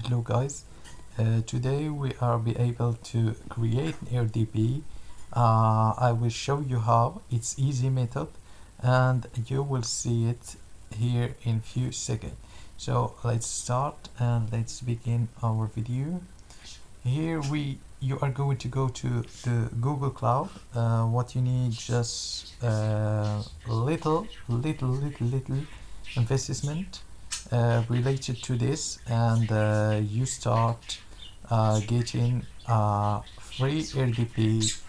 Hello guys, today we are be able to create an RDP. I will show you how. It's easy method and you will see it here in few seconds. So let's start and let's begin our video. Here you are going to go to the Google Cloud. What you need just little investment related to this, and you start getting free RDP,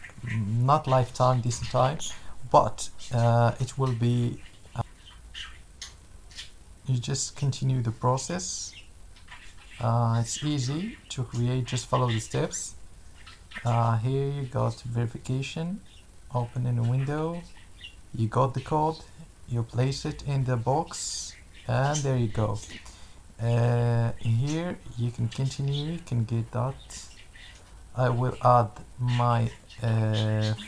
not lifetime this time, but it will be you just continue the process. It's easy to create, just follow the steps. Here you got verification, open in a window, you got the code, you place it in the box, and there you go. Here you can continue, you can get that. I will add my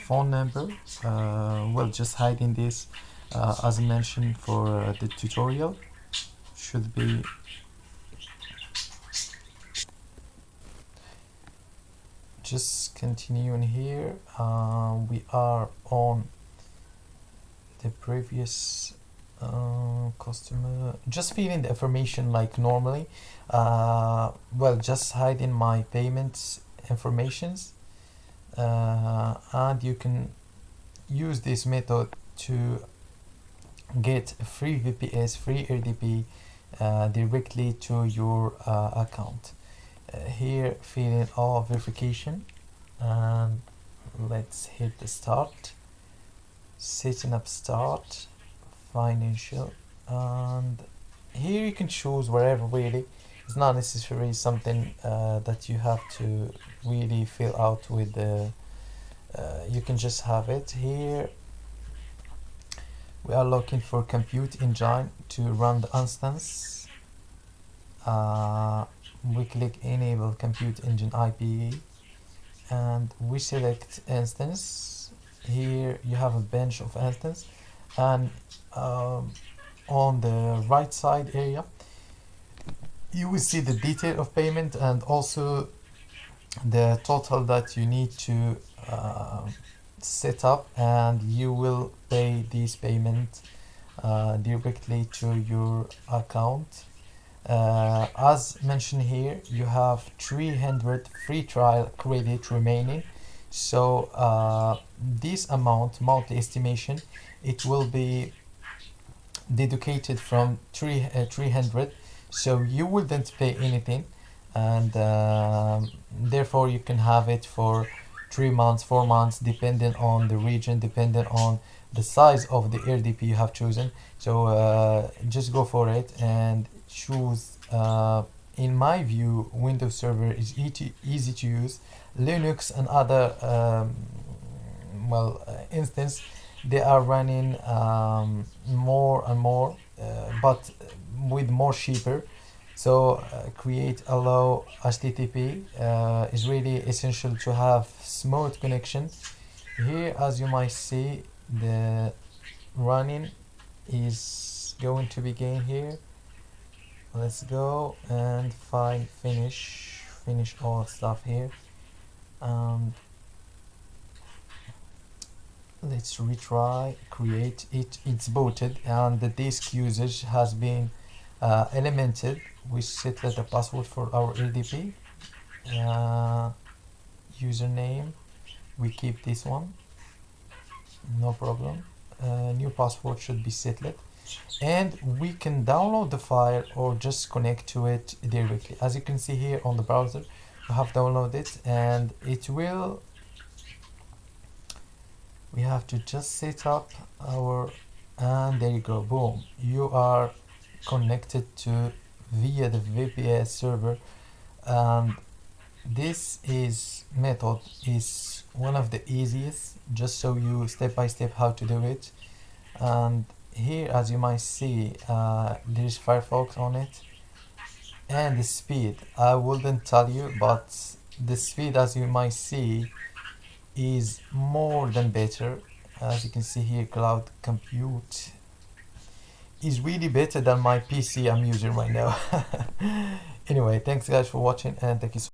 phone number, well, just hiding this as I mentioned for the tutorial. Should be just continuing here. We are on the previous customer, just filling the information like normally. Well, just hiding my payments informations, and you can use this method to get free VPS, free RDP directly to your account. Here filling all verification, and let's hit the start, setting up start financial, and here you can choose wherever. Really, it's not necessarily something that you have to really fill out with the you can just have it here. We are looking for compute engine to run the instance. We click enable compute engine IPE and we select instance. Here you have a bunch of instance, and on the right side area you will see the detail of payment and also the total that you need to set up, and you will pay this payment directly to your account. As mentioned here, you have 300 free trial credit remaining, so this amount, monthly estimation, it will be dedicated from 300, so you wouldn't pay anything, and therefore you can have it for 3 months, 4 months, depending on the region, depending on the size of the RDP you have chosen. So just go for it and choose. In my view, Windows Server is easy to use. Linux and other instance, they are running more and more, but with more cheaper. So create allow HTTP is really essential to have smooth connection. Here, as you might see, the running is going to begin here. Let's go and find finish all stuff here, and let's retry. Create it. It's booted and the disk usage has been elemented. We set the password for our RDP, username, we keep this one, no problem. New password should be settled, and we can download the file or just connect to it directly. As you can see here on the browser, we have downloaded it, and it will, we have to just set up our, and there you go, boom, you are connected to via the VPS server. And this is method is one of the easiest, just show you step by step how to do it. And here, as you might see, there is Firefox on it, and the speed I wouldn't tell you, but the speed, as you might see, is more than better. As you can see here, cloud compute is really better than my PC I'm using right now. Anyway, thanks guys for watching, and thank you so